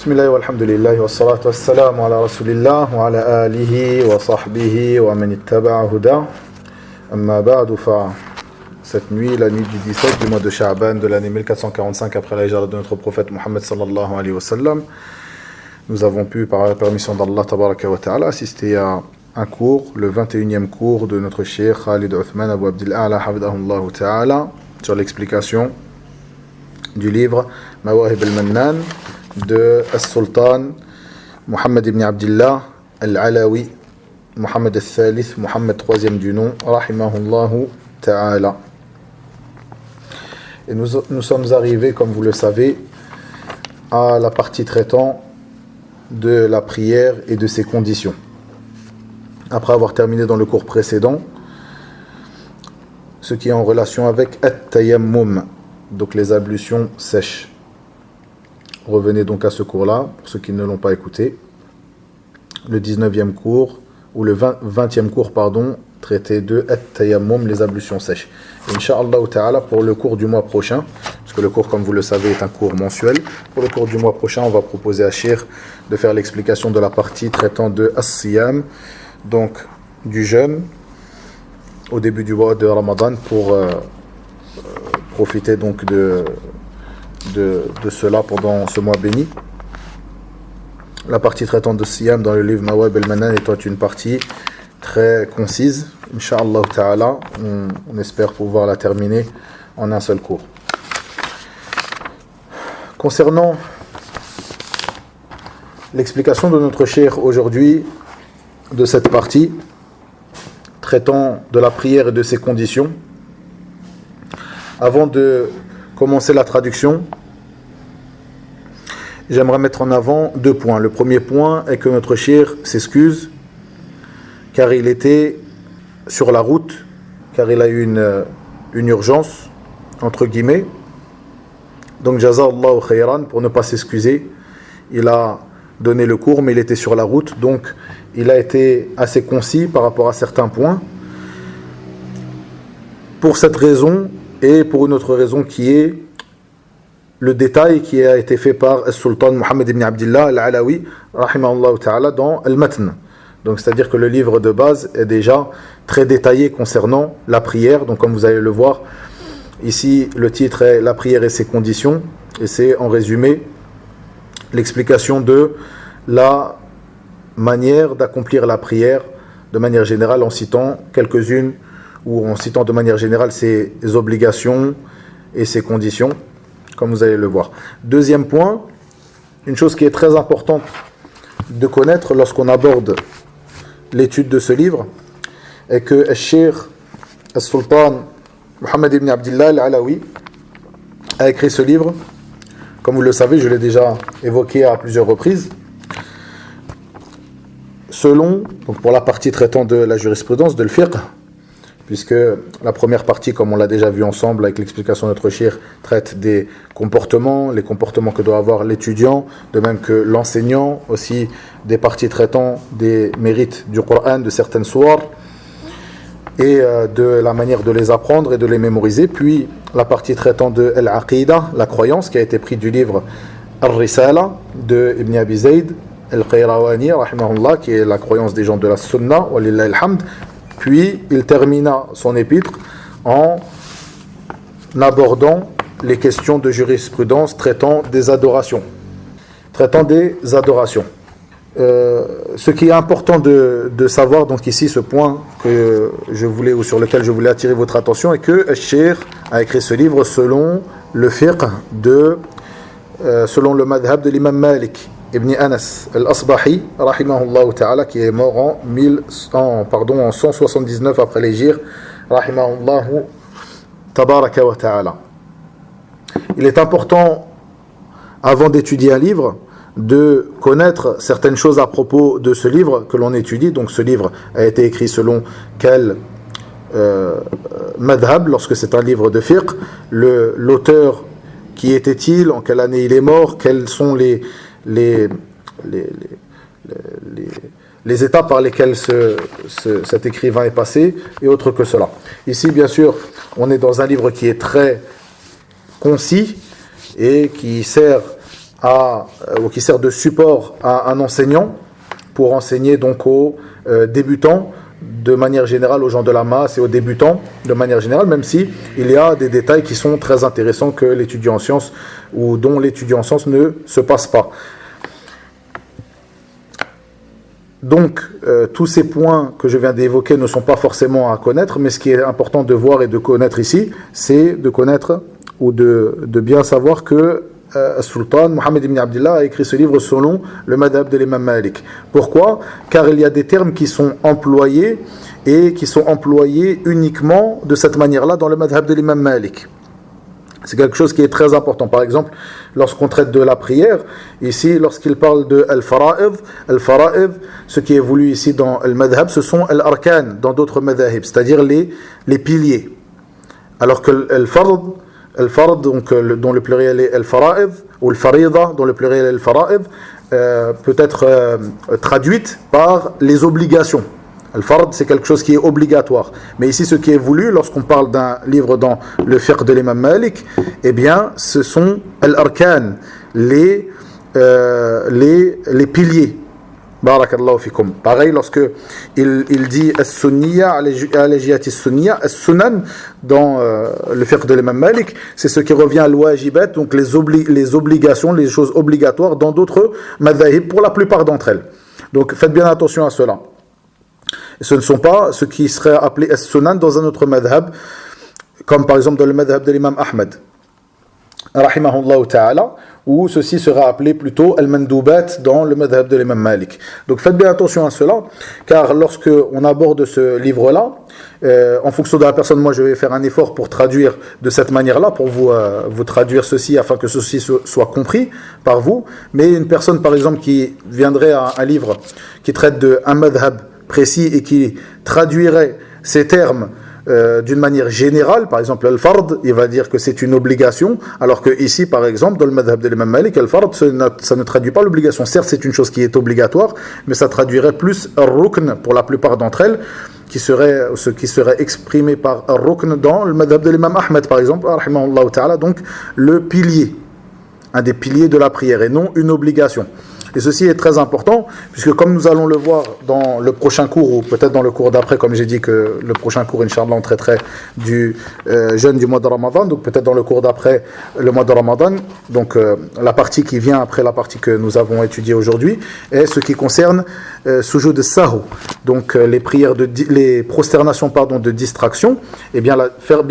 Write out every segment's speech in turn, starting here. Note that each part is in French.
Bismillah walhamdulillah wa salatu wa salam ala rasulillah wa ala alihi wa sahbihi wa man ittaba'a huda. Amma ba'du fa cette nuit, la nuit du 17 du mois de Sha'ban de l'année 1445 après la hijra de notre prophète Muhammad sallallahu alayhi wa sallam, nous avons pu, par la permission d'Allah tabaraka wa ta'ala, assister à un cours, le 21e cours de notre cheikh Khalid Uthman Abu Abdillah hafidahullah ta'ala, sur l'explication du livre Mawahib al-Mannan de As-Sultan Muhammad ibn Abdillah al-Alawi, Muhammad al-Thalith, Muhammad troisième du nom, rahimahullahu ta'ala. Et nous sommes arrivés, comme vous le savez, à la partie traitant de la prière et de ses conditions. Après avoir terminé dans le cours précédent ce qui est en relation avec at-tayammum, donc les ablutions sèches. Revenez donc à ce cours-là, pour ceux qui ne l'ont pas écouté. Le 19e cours, ou le 20e cours, pardon, traité de at-tayammum, les ablutions sèches. Inch'Allah ta'ala, pour le cours du mois prochain, parce que le cours, comme vous le savez, est un cours mensuel, pour le cours du mois prochain, on va proposer à Cheikh de faire l'explication de la partie traitant de as-siyam, donc du jeûne, au début du mois de Ramadan, pour profiter donc de cela pendant ce mois béni. La partie traitant de Siyam dans le livre Mawahib al-Mannan étant une partie très concise. Inch'Allah ta'ala, on espère pouvoir la terminer en un seul cours. Concernant l'explication de notre cheikh aujourd'hui de cette partie traitant de la prière et de ses conditions, avant de commencer la traduction, j'aimerais mettre en avant deux points. Le premier point est que notre cheikh s'excuse car il était sur la route, car il a eu une urgence, entre guillemets. Donc jazallahu khayran, pour ne pas s'excuser, il a donné le cours, mais il était sur la route, donc il a été assez concis par rapport à certains points. Pour cette raison, et pour une autre raison qui est le détail qui a été fait par le sultan Muhammad ibn Abdillah al-Alawi, rahimahullah ta'ala, dans Al-Matn. Donc c'est-à-dire que le livre de base est déjà très détaillé concernant la prière. Donc comme vous allez le voir, ici le titre est La prière et ses conditions, et c'est en résumé l'explication de la manière d'accomplir la prière de manière générale, en citant quelques-unes, ou en citant de manière générale ses obligations et ses conditions, comme vous allez le voir. Deuxième point, une chose qui est très importante de connaître lorsqu'on aborde l'étude de ce livre, est que le cheikh al-Sultan Muhammad ibn Abdillah al-Alawi a écrit ce livre, comme vous le savez, je l'ai déjà évoqué à plusieurs reprises, selon, donc pour la partie traitant de la jurisprudence, de l'fiqh, puisque la première partie, comme on l'a déjà vu ensemble avec l'explication de notre cheikh, traite des comportements, les comportements que doit avoir l'étudiant, de même que l'enseignant, aussi des parties traitant des mérites du Coran, de certaines sourates, et de la manière de les apprendre et de les mémoriser. Puis la partie traitant de Al-Aqida, la croyance, qui a été prise du livre Al-Risala de Ibn Abi Zayd Al-Qayrawani, rahimahullah, qui est la croyance des gens de la Sunna, walillahi alhamd. Puis il termina son épître en abordant les questions de jurisprudence traitant des adorations. Ce qui est important de savoir, donc ici, ce point que je voulais, ou sur lequel je voulais attirer votre attention, est que le cheikh a écrit ce livre selon le fiqh selon le madhab de l'imam Malik Ibn Anas al-Asbahi, rahimahullah ta'ala, qui est mort en 179 après l'Hégire, rahimahullah tabaraka wa ta'ala. Il est important, avant d'étudier un livre, de connaître certaines choses à propos de ce livre que l'on étudie. Donc ce livre a été écrit selon quel madhab, lorsque c'est un livre de fiqh, l'auteur, qui était-il, en quelle année il est mort, quels sont les étapes par lesquelles cet écrivain est passé, et autre que cela. Ici, bien sûr, on est dans un livre qui est très concis et qui sert ou qui sert de support à un enseignant pour enseigner donc aux débutants de manière générale, aux gens de la masse et aux débutants de manière générale, même si il y a des détails qui sont très intéressants que l'étudiant en sciences ou dont l'étudiant en sciences ne se passe pas. Donc, tous ces points que je viens d'évoquer ne sont pas forcément à connaître, mais ce qui est important de voir et de connaître ici, c'est de connaître ou de bien savoir que Sultan Mohammed ibn Abdillah a écrit ce livre selon le madhab de l'imam Malik. Pourquoi ? Car il y a des termes qui sont employés et qui sont employés uniquement de cette manière-là dans le madhab de l'imam Malik. C'est quelque chose qui est très important. Par exemple, lorsqu'on traite de la prière, ici, lorsqu'il parle de al-fara'id, ce qui est voulu ici dans le madhab, ce sont al-arkan dans d'autres madhahib, c'est-à-dire les piliers. Alors que al-fard, donc, dont le pluriel est al-fara'id, ou al-farida, dont le pluriel est al-fara'id, peut être traduite par les obligations. Al-fard, c'est quelque chose qui est obligatoire. Mais ici, ce qui est voulu, lorsqu'on parle d'un livre dans le fiqh de l'imam Malik, eh bien, ce sont al-arkan, les piliers. Barakallahu fikum. Pareil, lorsque il dit as-sunniya, al-jihati as-sunniya, as-sunan, dans le fiqh de l'imam Malik, c'est ce qui revient à l'wajibat, donc les obligations, les choses obligatoires dans d'autres madhahib, pour la plupart d'entre elles. Donc, faites bien attention à cela. Ce ne sont pas ce qui serait appelé as-sunan dans un autre madhab, comme par exemple dans le madhab de l'imam Ahmed, rahimahullah ta'ala, où ceci sera appelé plutôt al-mandoubat dans le madhab de l'imam Malik. Donc faites bien attention à cela, car lorsque on aborde ce livre-là, en fonction de la personne, moi je vais faire un effort pour traduire de cette manière-là, pour vous traduire ceci afin que ceci soit compris par vous. Mais une personne par exemple qui viendrait à un livre qui traite d'un madhab précis et qui traduirait ces termes d'une manière générale, par exemple al-fard, il va dire que c'est une obligation, alors que ici par exemple dans le madhab de l'imam Malik, al-fard ça ne traduit pas l'obligation. Certes c'est une chose qui est obligatoire, mais ça traduirait plus al-rukn pour la plupart d'entre elles, ce qui serait exprimé par al-rukn dans le madhab de l'imam Ahmed par exemple, rahimahullah ta'ala, donc le pilier, un des piliers de la prière et non une obligation. Et ceci est très important, puisque comme nous allons le voir dans le prochain cours, ou peut-être dans le cours d'après, comme j'ai dit que le prochain cours, Inch'Allah, on traiterait du jeûne du mois de Ramadan, donc peut-être dans le cours d'après le mois de Ramadan, donc la partie qui vient après la partie que nous avons étudiée aujourd'hui, est ce qui concerne sujoud de sahu, donc les prières les prosternations de distraction, et bien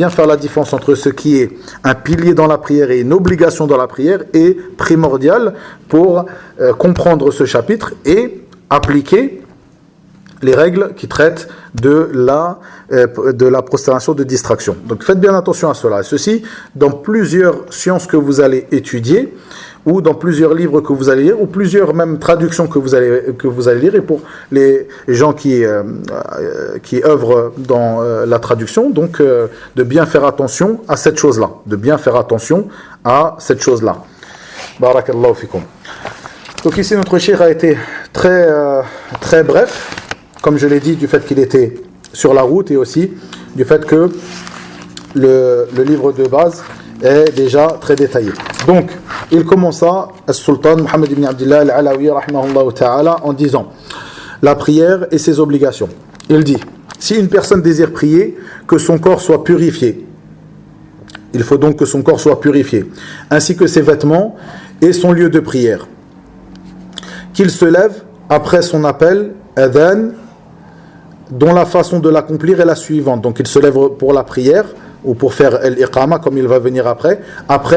faire la différence entre ce qui est un pilier dans la prière et une obligation dans la prière est primordial pour comprendre ce chapitre et appliquer les règles qui traitent de la prosternation de distraction. Donc faites bien attention à cela. Ceci, dans plusieurs sciences que vous allez étudier, ou dans plusieurs livres que vous allez lire, ou plusieurs même traductions que vous allez lire, et pour les gens qui œuvrent dans la traduction, donc de bien faire attention à cette chose-là. Barakallahu fikum. Donc ici notre cheikh a été très bref, comme je l'ai dit, du fait qu'il était sur la route et aussi du fait que le livre de base est déjà très détaillé. Donc il commença, Sultan Mohammed ibn Abdillah al-Alawi rahimahullah ta'ala, en disant la prière et ses obligations. Il dit, si une personne désire prier, que son corps soit purifié. Il faut donc que son corps soit purifié, ainsi que ses vêtements et son lieu de prière. Qu'il se lève après son appel, adhan, dont la façon de l'accomplir est la suivante. Donc il se lève pour la prière, ou pour faire l'iqama, comme il va venir après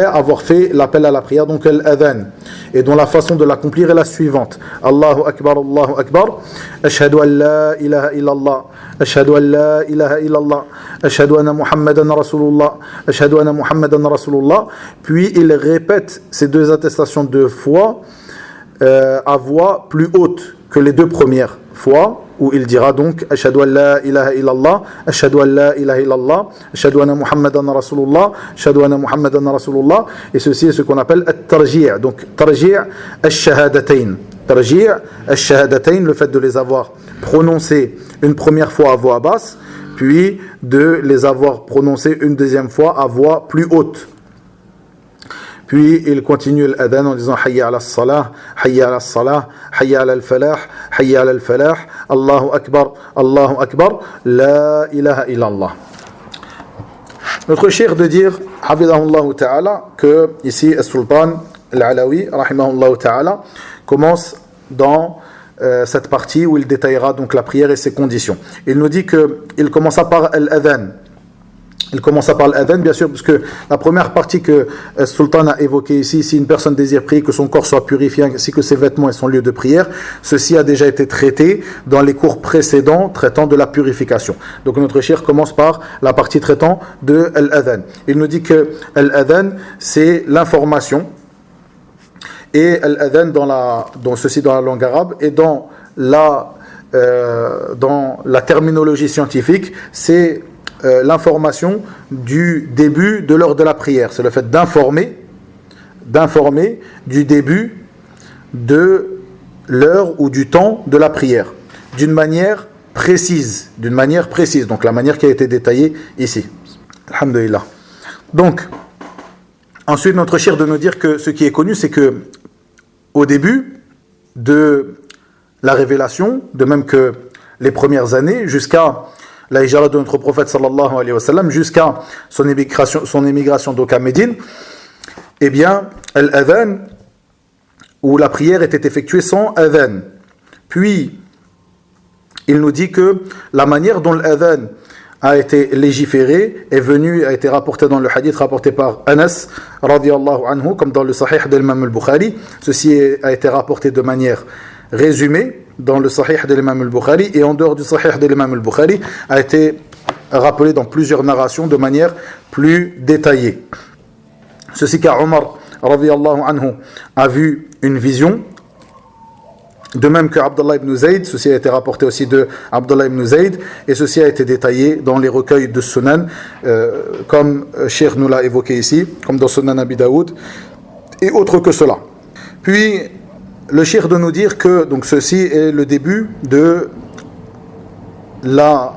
avoir fait l'appel à la prière, donc l'adhan, et dont la façon de l'accomplir est la suivante. Allahu Akbar, ashhadu an la ilaha illallah, ashhadu an la ilaha illallah, ashhadu anna Muhammadan Rasulullah, ashhadu anna Muhammadan Rasulullah. Puis il répète ces deux attestations de foi à voix plus haute que les deux premières fois, où il dira donc ashhadu an la ilaha illallah, ashhadu an la ilaha illallah, ashhadu anna Muhammadan Rasulullah, ashhadu anna Muhammadan Rasulullah. Et ceci est ce qu'on appelle at-tarji', donc tarji' ash-shahadatayn. Tarji' ash-shahadatayn, le fait de les avoir prononcés une première fois à voix basse, puis de les avoir prononcés une deuxième fois à voix plus haute. Puis il continue l'adhan en disant Hayya ala salah, Hayya ala salah, Hayya ala al-falah, Hayya ala al-falah, Allahu Akbar, La ilaha illallah. Notre cheikh de dire, Hafidahullah ta'ala, que ici, As-Sultan al-Alawi, rahimahullah ta'ala, commence dans cette partie où il détaillera donc la prière et ses conditions. Il nous dit qu'il commença par l'adhan. Il commença par l'adhan, bien sûr, parce que la première partie que le sultan a évoquée ici, si une personne désire prier, que son corps soit purifié, ainsi que ses vêtements et son lieu de prière, ceci a déjà été traité dans les cours précédents traitant de la purification. Donc notre cheikh commence par la partie traitant de l'adhan. Il nous dit que l'adhan, c'est l'information, et l'adhan dans ceci dans la langue arabe, et dans la terminologie scientifique, c'est l'information du début de l'heure de la prière. C'est le fait d'informer du début de l'heure ou du temps de la prière d'une manière précise, donc la manière qui a été détaillée ici. Alhamdulillah. Donc ensuite notre cheikh de nous dire que ce qui est connu, c'est que au début de la révélation, de même que les premières années, jusqu'à la hijra de notre prophète sallallahu alayhi wa sallam, jusqu'à son émigration donc à Médine, eh bien, l'adhan, où la prière était effectuée sans adhan. Puis, il nous dit que la manière dont l'adhan a été légiféré a été rapporté dans le hadith rapporté par Anas radiyallahu anhu, comme dans le Sahih de l'imam al-Bukhari. Ceci a été rapporté de manière résumée dans le Sahih de l'imam al-Bukhari, et en dehors du Sahih de l'imam al-Bukhari a été rappelé dans plusieurs narrations de manière plus détaillée. Ceci car Omar radiyallahu anhu a vu une vision, de même que Abdullah ibn Zayd. Ceci a été rapporté aussi de Abdullah ibn Zayd, et ceci a été détaillé dans les recueils de Sunan, comme Cheikh nous l'a évoqué ici, comme dans Sunan Abi Daoud, et autre que cela. Puis, le cheikh de nous dire que donc ceci est le début de la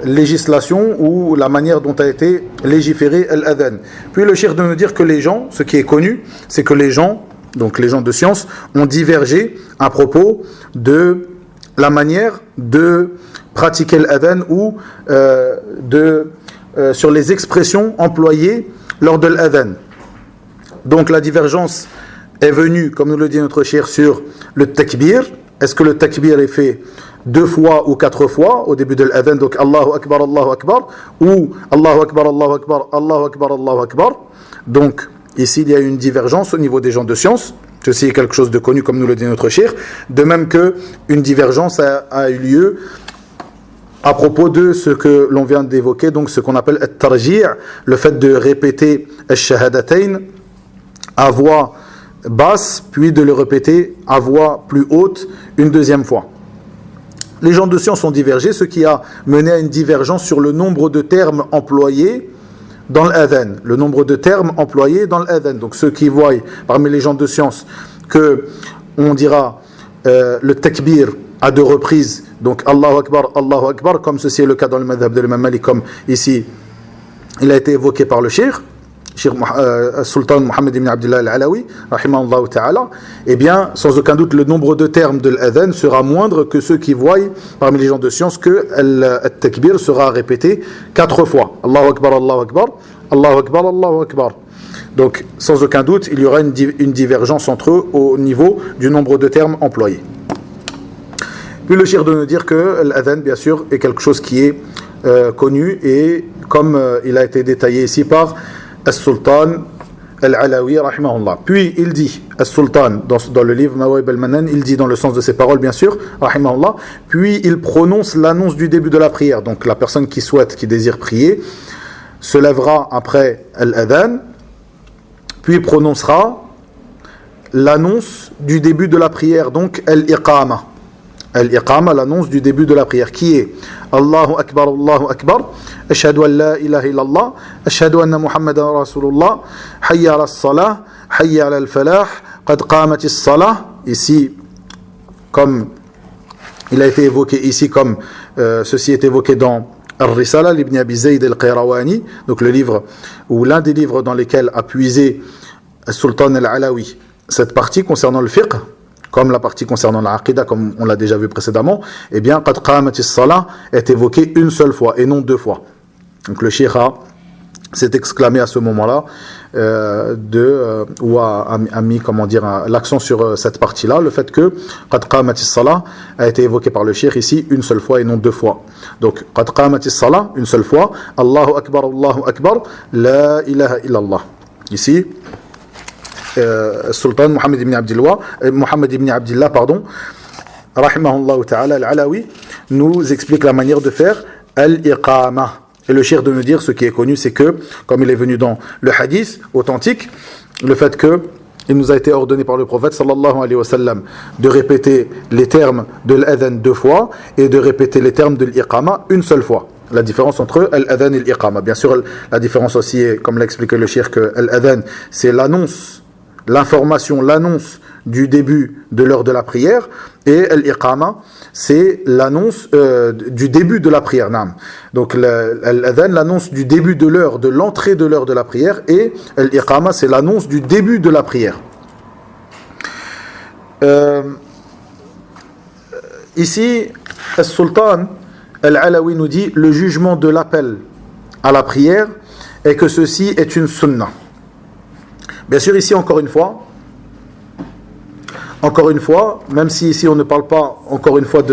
législation ou la manière dont a été légiféré l'adhan. Puis le cheikh de nous dire que les gens, ce qui est connu, c'est que les gens de science, ont divergé à propos de la manière de pratiquer l'adhan ou sur les expressions employées lors de l'adhan. Donc la divergence est venue, comme nous le dit notre cheikh, sur le takbir. Est-ce que le takbir est fait 2 fois ou 4 fois au début de l'adhan, donc Allahu Akbar, ou Allahu Akbar, Allahu Akbar, Allahu Akbar, Allahu Akbar. Donc ici il y a une divergence au niveau des gens de science. Ceci est quelque chose de connu, comme nous le dit notre cheikh. De même que une divergence a eu lieu à propos de ce que l'on vient d'évoquer, donc ce qu'on appelle at-tarji', le fait de répéter al-shahadatayn à voix basse, puis de le répéter à voix plus haute une deuxième fois. Les gens de science ont divergé, ce qui a mené à une divergence sur le nombre de termes employés dans l'adhan. Le nombre de termes employés dans l'adhan. Donc ceux qui voient parmi les gens de science que on dira le takbir à 2 reprises, donc Allahu Akbar, comme ceci est le cas dans le madhab de l'imam Malik, comme ici il a été évoqué par le cheikh Sultan Muhammad ibn Abdillah al-Alawi, rahimahullah ta'ala, eh bien, sans aucun doute, le nombre de termes de l'adhan sera moindre que ceux qui voient, parmi les gens de science, que le-takbir sera répété 4 fois. Allahu Akbar, Allahu Akbar, Allahu Akbar, Allahu Akbar. Donc, sans aucun doute, il y aura une divergence entre eux au niveau du nombre de termes employés. Puis le cheikh de nous dire que l'adhan, bien sûr, est quelque chose qui est connu, et comme il a été détaillé ici par As-Sultan al-Alawi rahimahullah. Puis il dit, As-Sultan dans le livre Mawahib al-Manan, il dit dans le sens de ses paroles bien sûr, rahimahullah, puis il prononce l'annonce du début de la prière. Donc la personne qui désire prier, se lèvera après l'adhan, puis prononcera l'annonce du début de la prière, donc al-iqama. Al-iqama, l'annonce du début de la prière, qui est Allahu Akbar, Ashhadu an la ilaha illallah, Ashhadu anna Muhammadan Rasulullah, Hayya ala salah, Hayya ala al-falah, Qad qamatis salah. Ici, comme il a été évoqué ici, comme ceci est évoqué dans Al-Risala, l'Ibn Abi Zayd al-Qayrawani, donc le livre, ou l'un des livres dans lesquels a puisé Sultan al-Alawi, cette partie concernant le fiqh, comme la partie concernant l'aqidah, comme on l'a déjà vu précédemment, eh bien, qad qamatis salah est évoqué une seule fois et non deux fois. Donc le cheikh s'est exclamé à ce moment-là ou a mis l'accent sur cette partie-là, le fait que qad qamatis salah a été évoqué par le cheikh ici une seule fois et non deux fois. Donc qad qamatis salah une seule fois, Allahu akbar, la ilaha illallah. Ici Sultan Mohammed ibn Abdillah, rahimahullah ta'ala al-Alawi, nous explique la manière de faire al-iqama. Et le cheikh de nous dire, ce qui est connu, c'est que, comme il est venu dans le hadith authentique, le fait que il nous a été ordonné par le prophète sallallahu alayhi wa sallam de répéter les termes de l'adhan deux fois et de répéter les termes de l'iqama une seule fois. La différence entre l'adhan et l'iqama. Bien sûr, la différence aussi est, comme l'a expliqué le cheikh, que l'adhan, c'est l'annonce, l'information, l'annonce du début de l'heure de la prière, et l'iqama, c'est l'annonce du début de la prière. Donc l'adhan, l'annonce du début de l'heure, de l'entrée de l'heure de la prière, et l'iqama, c'est l'annonce du début de la prière. Ici, le sultan al-Alawi nous dit, le jugement de l'appel à la prière est que ceci est une sunna. Bien sûr, ici, encore une fois, même si ici on ne parle pas encore une fois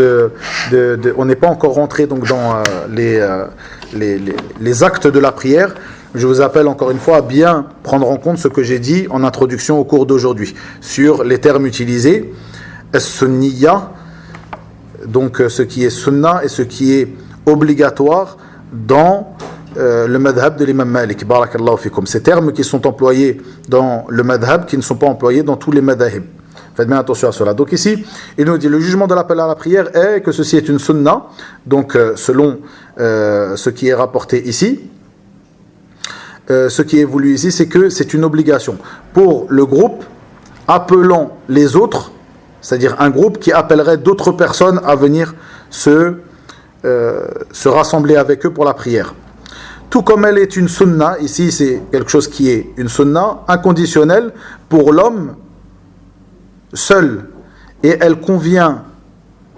on n'est pas encore rentré donc dans les actes de la prière, je vous appelle encore une fois à bien prendre en compte ce que j'ai dit en introduction au cours d'aujourd'hui sur les termes utilisés, as-sunniya, donc ce qui est sunna et ce qui est obligatoire dans le madhab de l'imam Malik, barakallahu fikum. Ces termes qui sont employés dans le madhab, qui ne sont pas employés dans tous les madhahib. Faites bien attention à cela. Donc ici, il nous dit, le jugement de l'appel à la prière est que ceci est une sunna, donc selon ce qui est rapporté ici. Ce qui est voulu ici, c'est que c'est une obligation pour le groupe appelant les autres, c'est-à-dire un groupe qui appellerait d'autres personnes à venir se rassembler avec eux pour la prière. Tout comme elle est une sunna, ici c'est quelque chose qui est une sunna inconditionnelle pour l'homme seul, et elle convient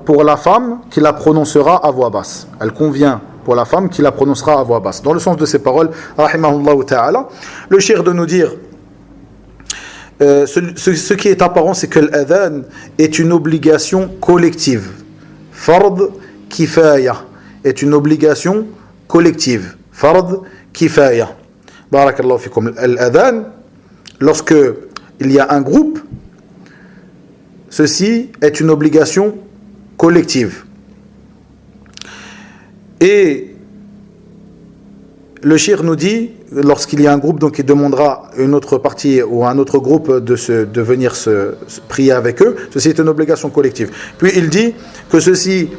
pour la femme qui la prononcera à voix basse. Elle convient pour la femme qui la prononcera à voix basse. Dans le sens de ces paroles, rahimahullah ta'ala, le cheikh de nous dire, ce qui est apparent, c'est que l'adhan est une obligation collective. Fard kifaya est une obligation collective. Fard kifaya. Barakallahu fikum. L'adhan, lorsque il y a un groupe, ceci est une obligation collective. Et le cheikh nous dit, lorsqu'il y a un groupe, donc il demandera une autre partie ou un autre groupe de venir se prier avec eux, ceci est une obligation collective. Puis il dit que ceci,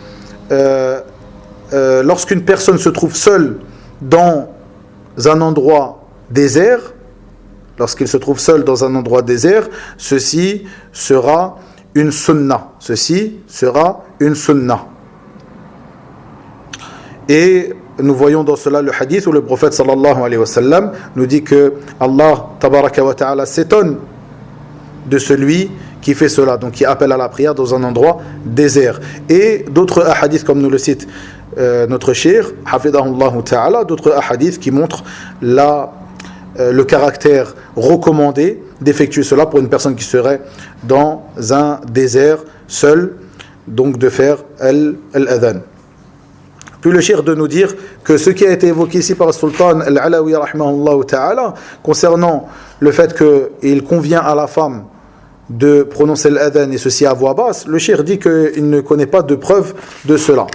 lorsqu'une personne se trouve seule dans un endroit désert, ceci sera une sunna. Et nous voyons dans cela le hadith où le prophète sallallahu alayhi wa sallam nous dit que Allah tabaraka wa ta'ala s'étonne de celui qui fait cela, donc qui appelle à la prière dans un endroit désert. Et d'autres hadiths, comme nous le cite notre cheikh, hafidahullah ta'ala, d'autres hadiths qui montrent le caractère recommandé d'effectuer cela pour une personne qui serait dans un désert seul, donc de faire al-adhan. Puis le cheikh de nous dire que ce qui a été évoqué ici par le sultan al-Alawi rahimahullah ta'ala concernant le fait qu'il convient à la femme de prononcer l'adhan et ceci à voix basse, le cheikh dit qu'il ne connaît pas de preuve de cela.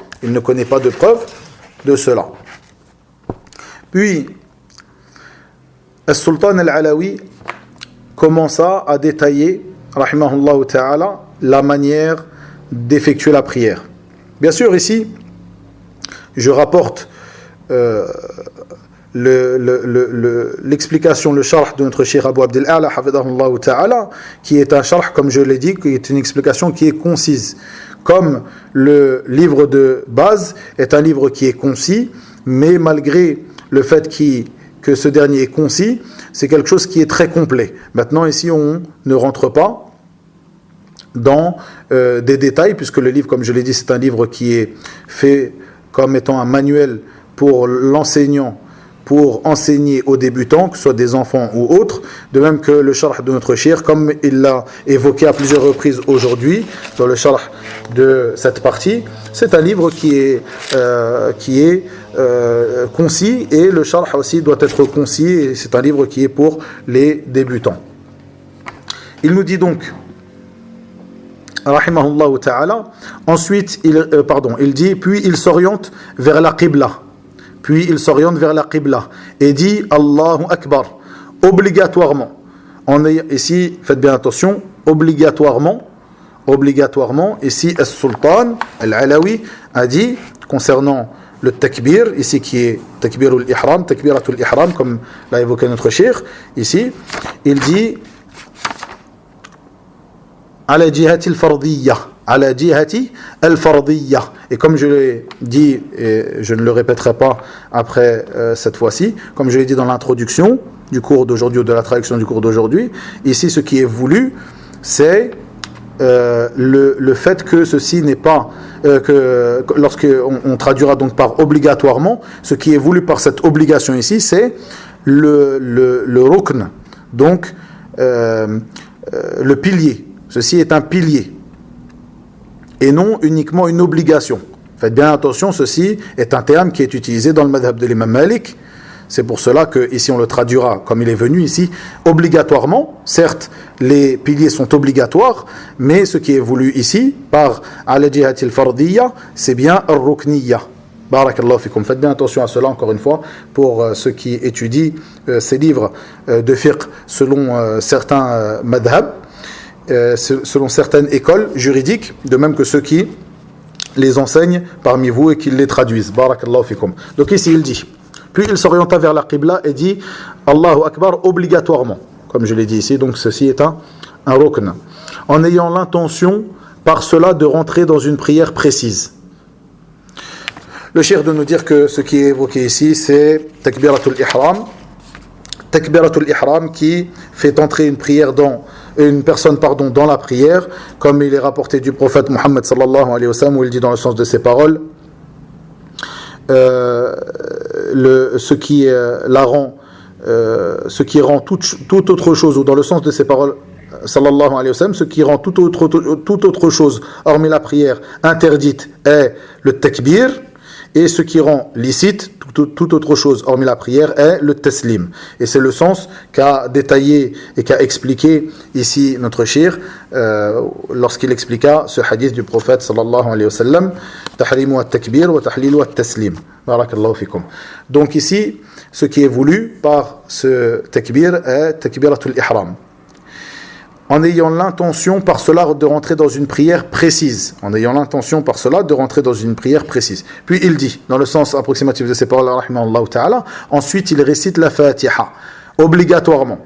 Puis le sultan al-Alawi commença à détailler rahimahullah ta'ala la manière d'effectuer la prière. Bien sûr, ici je rapporte l'explication, le sharh de notre cheikh Abu Abdel A'la hafidahullah ta'ala, qui est un sharh, comme je l'ai dit, qui est une explication qui est concise. Comme le livre de base est un livre qui est concis, mais malgré le fait qu'il que ce dernier est concis, c'est quelque chose qui est très complet. Maintenant, ici, on ne rentre pas dans des détails, puisque le livre, comme je l'ai dit, c'est un livre qui est fait comme étant un manuel pour l'enseignant, pour enseigner aux débutants, que ce soit des enfants ou autres, de même que le sharh de notre cheikh, comme il l'a évoqué à plusieurs reprises aujourd'hui, dans le sharh de cette partie, c'est un livre qui est concis, et le sharh aussi doit être concis, et c'est un livre qui est pour les débutants. Il nous dit donc, rahimahullah ta'ala, ensuite il dit, puis il s'oriente vers la qibla. Puis il s'oriente vers la qibla et dit Allahu Akbar, obligatoirement. Ici, faites bien attention, obligatoirement, ici, As-Sultan Al-Alawi a dit, concernant le takbir, ici qui est takbiratul ihram, comme l'a évoqué notre cheikh, ici, il dit ala jihati al-fardiyya. Ala jihati al-fardiyya. Et comme je l'ai dit, et je ne le répéterai pas après cette fois-ci, comme je l'ai dit dans l'introduction du cours d'aujourd'hui, ou de la traduction du cours d'aujourd'hui, ici ce qui est voulu, c'est le fait que ceci n'est pas, que lorsque on traduira donc par obligatoirement, ce qui est voulu par cette obligation ici, c'est le rukn, donc le pilier. Ceci est un pilier et non uniquement une obligation. Faites bien attention, ceci est un terme qui est utilisé dans le madhab de l'imam Malik. C'est pour cela que ici on le traduira comme il est venu ici, obligatoirement. Certes, les piliers sont obligatoires, mais ce qui est voulu ici par ala jihati al-fardiyya, c'est bien ar-rukniyya. Barakallahu fikum. Faites bien attention à cela, encore une fois, pour ceux qui étudient ces livres de fiqh selon certains madhab, selon certaines écoles juridiques, de même que ceux qui les enseignent parmi vous et qui les traduisent. Barakallahu fikum. Donc ici il dit, puis il s'orienta vers la qibla et dit Allahu Akbar obligatoirement, comme je l'ai dit ici, donc ceci est un rukn, en ayant l'intention par cela de rentrer dans une prière précise. Le cheikh de nous dire que ce qui est évoqué ici, c'est takbiratul ihram qui fait entrer une personne dans la prière, comme il est rapporté du prophète Mohammed sallallahu alayhi wa sallam, où il dit dans le sens de ses paroles, ce qui rend toute autre chose, ou dans le sens de ses paroles sallallahu alayhi wa sallam, ce qui rend toute autre chose hormis la prière interdite est le takbir, et ce qui rend licite toute autre chose hormis la prière est le taslim. Et c'est le sens qu'a détaillé et qu'a expliqué ici notre cheikh lorsqu'il expliqua ce hadith du prophète sallallahu alayhi wa sallam, tahrimu at-takbir wa tahlilu at-taslim. Barakallahu fikum. Donc ici, ce qui est voulu par ce takbir est takbiratul ihram, en ayant l'intention par cela de rentrer dans une prière précise. Puis il dit, dans le sens approximatif de ses paroles, rahimahullah ta'ala, ensuite il récite la Fatiha, obligatoirement,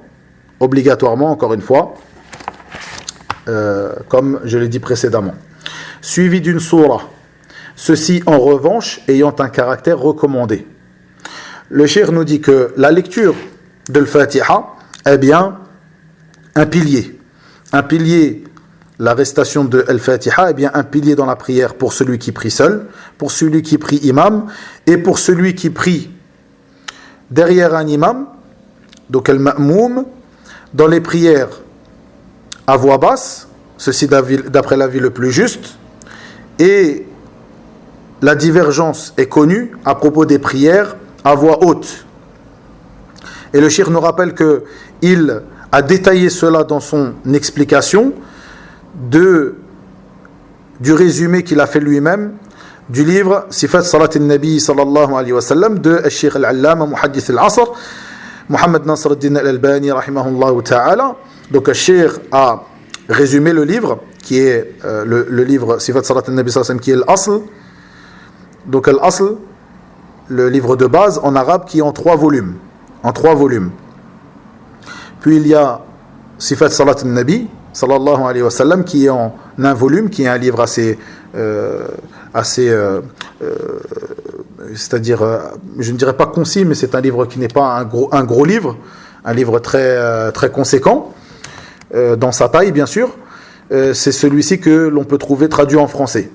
encore une fois, comme je l'ai dit précédemment, suivi d'une sourate, ceci en revanche ayant un caractère recommandé. Le cheikh nous dit que la lecture de l'Fatiha est bien un pilier, la récitation de Al-Fatiha est bien un pilier dans la prière pour celui qui prie seul, pour celui qui prie imam, et pour celui qui prie derrière un imam, donc Al-Ma'moum, dans les prières à voix basse, ceci d'après l'avis le plus juste, et la divergence est connue à propos des prières à voix haute. Et le cheikh nous rappelle que il a détaillé cela dans son explication du résumé qu'il a fait lui-même du livre Sifat Salat al-Nabi sallallahu alayhi wa sallam de Al-Sheikh al-Allama Muhaddith al-Asr Muhammad Nasr al-Din al-Albani rahimahullah ta'ala. Donc Al-Sheikh a résumé le livre qui est le livre Sifat Salat al-Nabi sallallahu alayhi wa sallam, qui est l'Asl. Donc Al-Asl, le livre de base en arabe, qui est en 3 volumes. Puis il y a Sifat Salat al-Nabi sallallahu alayhi wa sallam, qui est en un volume, qui est un livre assez c'est-à-dire, je ne dirais pas concis, mais c'est un livre qui n'est pas un gros livre, un livre très, très conséquent, dans sa taille bien sûr. C'est celui-ci que l'on peut trouver traduit en français.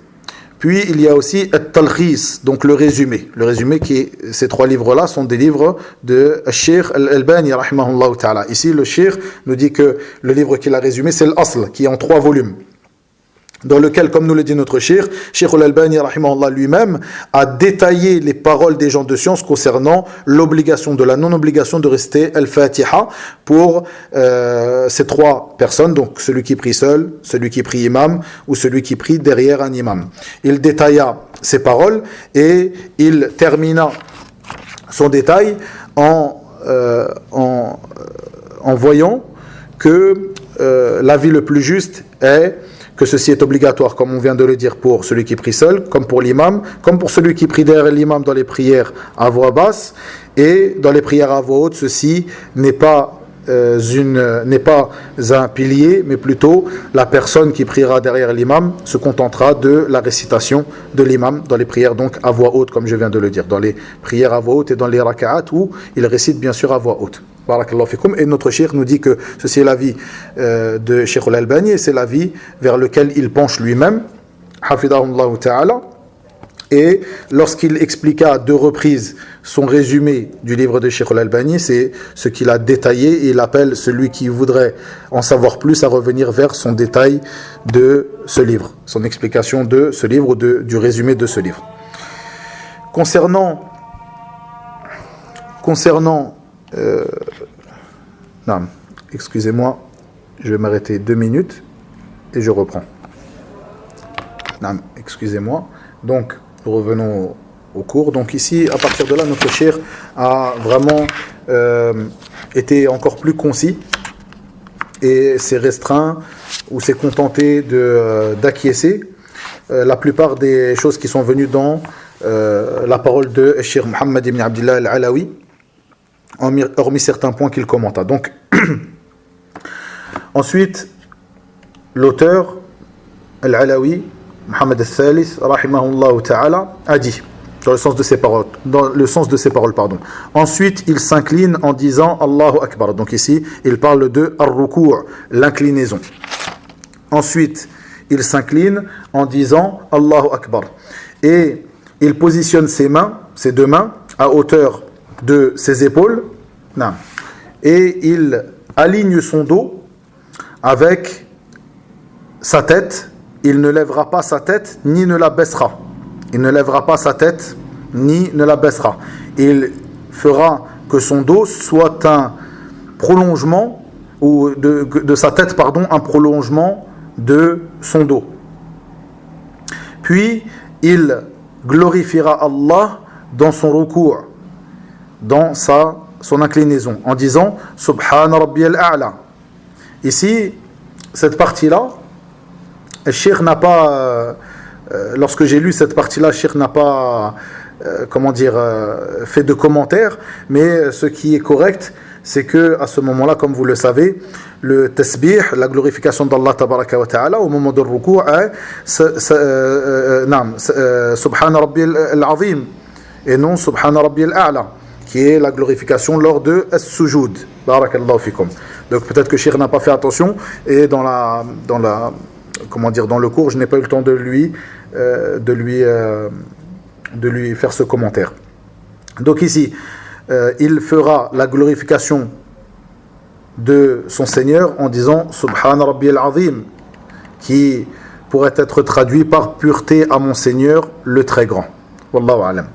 Puis il y a aussi At-Talkhis, donc le résumé. Le résumé ces trois livres-là sont des livres de Cheikh Al-Albani rahimahullah ta'ala. Ici le Cheikh nous dit que le livre qu'il a résumé c'est l'Asl, qui est en 3 volumes. Dans lequel, comme nous le dit notre Cheikh Al-Albani rahimahullah lui-même a détaillé les paroles des gens de science concernant l'obligation de la non-obligation de rester Al-Fatiha pour ces 3 personnes, donc celui qui prie seul, celui qui prie imam ou celui qui prie derrière un imam. Il détailla ces paroles et il termina son détail en voyant que l'avis le plus juste est que ceci est obligatoire, comme on vient de le dire, pour celui qui prie seul, comme pour l'imam, comme pour celui qui prie derrière l'imam dans les prières à voix basse, et dans les prières à voix haute, ceci n'est pas un pilier, mais plutôt la personne qui priera derrière l'imam se contentera de la récitation de l'imam dans les prières donc à voix haute, comme je viens de le dire, dans les prières à voix haute et dans les raka'at où il récite bien sûr à voix haute. Barakallahu fikum. Et notre cheikh nous dit que ceci est l'avis de Cheikh Al-Albani et c'est l'avis vers lequel il penche lui-même, hafidahullah ta'ala. Et lorsqu'il expliqua à 2 reprises son résumé du livre de Cheikh Al-Albani, c'est ce qu'il a détaillé et il appelle celui qui voudrait en savoir plus à revenir vers son détail de ce livre, son explication de ce livre ou du résumé de ce livre. Concernant non, excusez-moi, je vais m'arrêter 2 minutes et je reprends. Non, excusez-moi. Donc, revenons au cours. Donc ici, à partir de là, notre cheikh a vraiment été encore plus concis et s'est restreint ou s'est contenté d'acquiescer la plupart des choses qui sont venues dans la parole de Cheikh Mohammed ibn Abdillah al-Alawi, hormis certains points qu'il commenta. Donc, ensuite, l'auteur, al-Alawi, Mohammed al-Thalith, rahimahullah ta'ala, a dit, dans le sens de ses paroles, pardon. Ensuite, il s'incline en disant Allahu Akbar. Donc ici, il parle de ar-ruku', l'inclinaison. Ensuite, il s'incline en disant Allahu Akbar. Et il positionne ses 2 mains, à hauteur de ses épaules, et il aligne son dos avec sa tête. Il ne lèvera pas sa tête ni ne la baissera. Il ne lèvera pas sa tête ni ne la baissera. Il fera que son dos soit un prolongement ou de sa tête, pardon, un prolongement de son dos. Puis il glorifiera Allah dans son ruku', dans son inclinaison, en disant Subhana Rabbiyal A'la. Ici, cette partie-là, le cheikh n'a pas, lorsque j'ai lu cette partie-là, le cheikh n'a pas, fait de commentaires, mais ce qui est correct, c'est que à ce moment-là, comme vous le savez, le tasbih, la glorification d'Allah tabaraka wa ta'ala, au moment de ruku' Subhana Rabbiyal Azim, et non Subhana Rabbiyal A'la, qui est la glorification lors de as-sujud. Barakallahu fikum. Donc peut-être que Cheikh n'a pas fait attention et dans le cours, je n'ai pas eu le temps de lui faire ce commentaire. Donc ici, il fera la glorification de son Seigneur en disant Subhana Rabbiyal Azim, qui pourrait être traduit par pureté à mon Seigneur le très grand. Wallahu a'lam.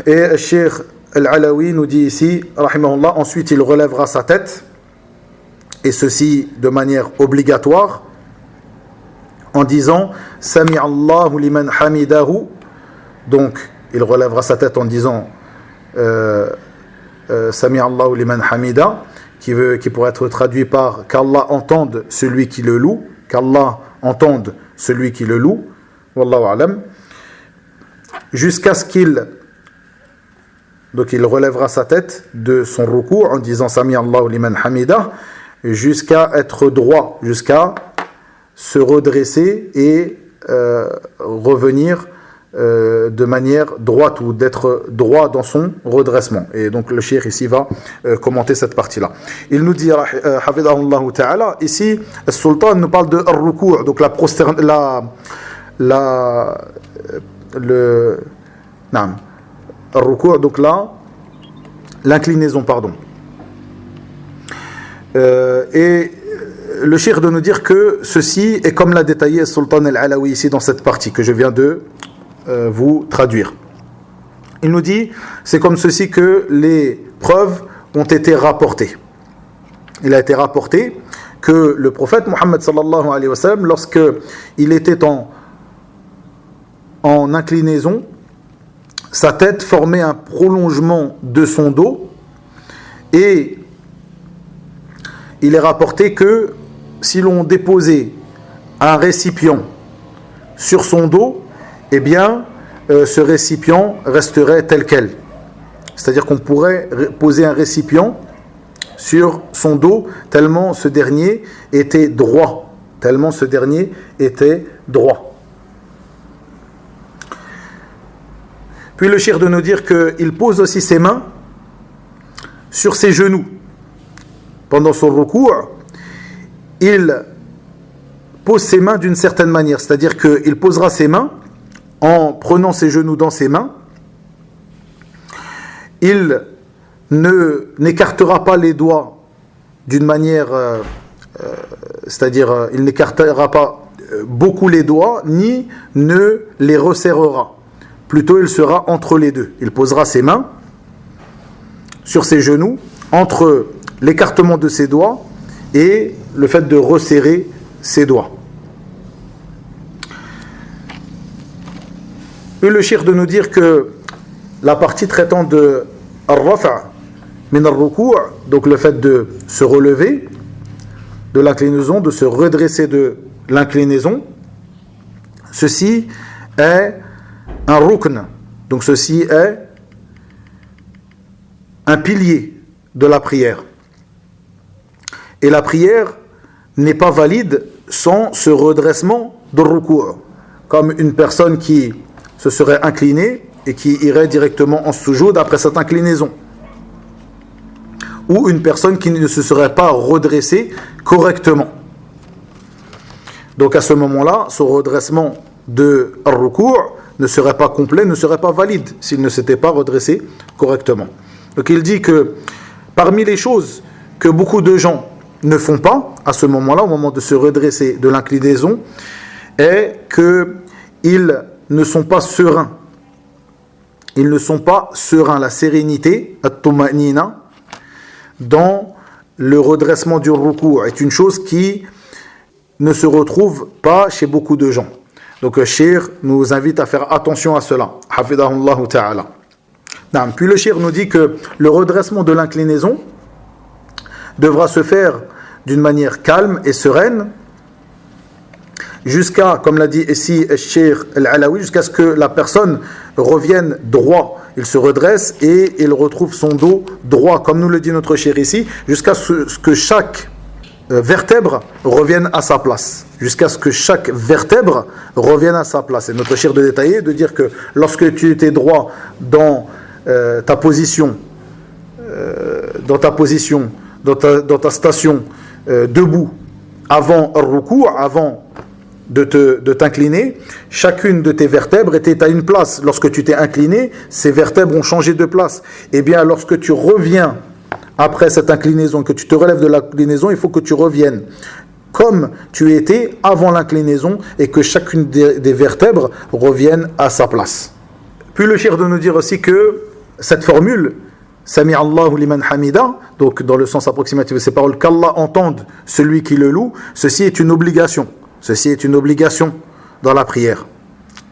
Et Cheikh Al-Alawi nous dit ici, rahimahullah, ensuite il relèvera sa tête, et ceci de manière obligatoire, en disant Sami Allahu liman hamidahu. Donc il relèvera sa tête en disant Sami Allahu liman hamida, qui pourrait être traduit par qu'Allah entende celui qui le loue, qu'Allah entende celui qui le loue, wallahu a'lam, jusqu'à ce donc il relèvera sa tête de son ruku' en disant Sami Allahu liman hamida, jusqu'à être droit, jusqu'à se redresser et revenir de manière droite ou d'être droit dans son redressement. Et donc le cheikh ici va commenter cette partie-là. Il nous dit, hafidahullah ta'ala, ici, le sultan nous parle de ar-ruku', donc ar-ruku', donc l'inclinaison, pardon. Et le cheikh de nous dire que ceci est comme l'a détaillé Sultan al-Alawi ici dans cette partie que je viens de vous traduire. Il nous dit, c'est comme ceci que les preuves ont été rapportées. Il a été rapporté que le prophète Mohammed sallallahu alayhi wa sallam, lorsque il était en inclinaison, sa tête formait un prolongement de son dos, et il est rapporté que si l'on déposait un récipient sur son dos, eh bien, ce récipient resterait tel quel. C'est-à-dire qu'on pourrait poser un récipient sur son dos tellement ce dernier était droit. Tellement ce dernier était droit. Puis le cheikh de nous dire qu'il pose aussi ses mains sur ses genoux. Pendant son ruku', il pose ses mains d'une certaine manière. C'est-à-dire qu'il posera ses mains en prenant ses genoux dans ses mains. Il n'écartera pas les doigts d'une manière, c'est-à-dire il n'écartera pas beaucoup les doigts, ni ne les resserrera. Plutôt il sera entre les deux. Il posera ses mains sur ses genoux, entre l'écartement de ses doigts et le fait de resserrer ses doigts. Et le cheikh de nous dire que la partie traitant de ar-rafa' min ar-ruku', donc le fait de se relever de l'inclinaison, de se redresser de l'inclinaison, ceci est un rukn, donc ceci est un pilier de la prière. Et la prière n'est pas valide sans ce redressement de ruku', comme une personne qui se serait inclinée et qui irait directement en sujoud après cette inclinaison, ou une personne qui ne se serait pas redressée correctement. Donc à ce moment-là, ce redressement de ruku' ne serait pas complet, ne serait pas valide s'il ne s'était pas redressé correctement. Donc il dit que parmi les choses que beaucoup de gens ne font pas à ce moment-là, au moment de se redresser de l'inclinaison, est qu'ils ne sont pas sereins. Ils ne sont pas sereins. La sérénité, at-tuma'nina, dans le redressement du ruku' est une chose qui ne se retrouve pas chez beaucoup de gens. Donc le cheikh nous invite à faire attention à cela. Hafidahullah ta'ala. Puis le cheikh nous dit que le redressement de l'inclinaison devra se faire d'une manière calme et sereine, jusqu'à, comme l'a dit ici le cheikh al-Alawi, jusqu'à ce que la personne revienne droit. Il se redresse et il retrouve son dos droit, comme nous le dit notre cheikh ici, jusqu'à ce que chaque vertèbre revienne à sa place. Jusqu'à ce que chaque vertèbre revienne à sa place. Et notre cheikh de détailler, de dire que lorsque tu étais droit dans ta position, dans ta station debout, avant ruku', avant de t'incliner, chacune de tes vertèbres était à une place. Lorsque tu t'es incliné, ces vertèbres ont changé de place. Et bien, lorsque tu reviens après cette inclinaison, que tu te relèves de l'inclinaison, il faut que tu reviennes comme tu étais avant l'inclinaison et que chacune des vertèbres revienne à sa place. Puis le cheikh de nous dire aussi que cette formule, Sami Allahu liman hamida, donc dans le sens approximatif de ces paroles, qu'Allah entende celui qui le loue, ceci est une obligation. Ceci est une obligation dans la prière.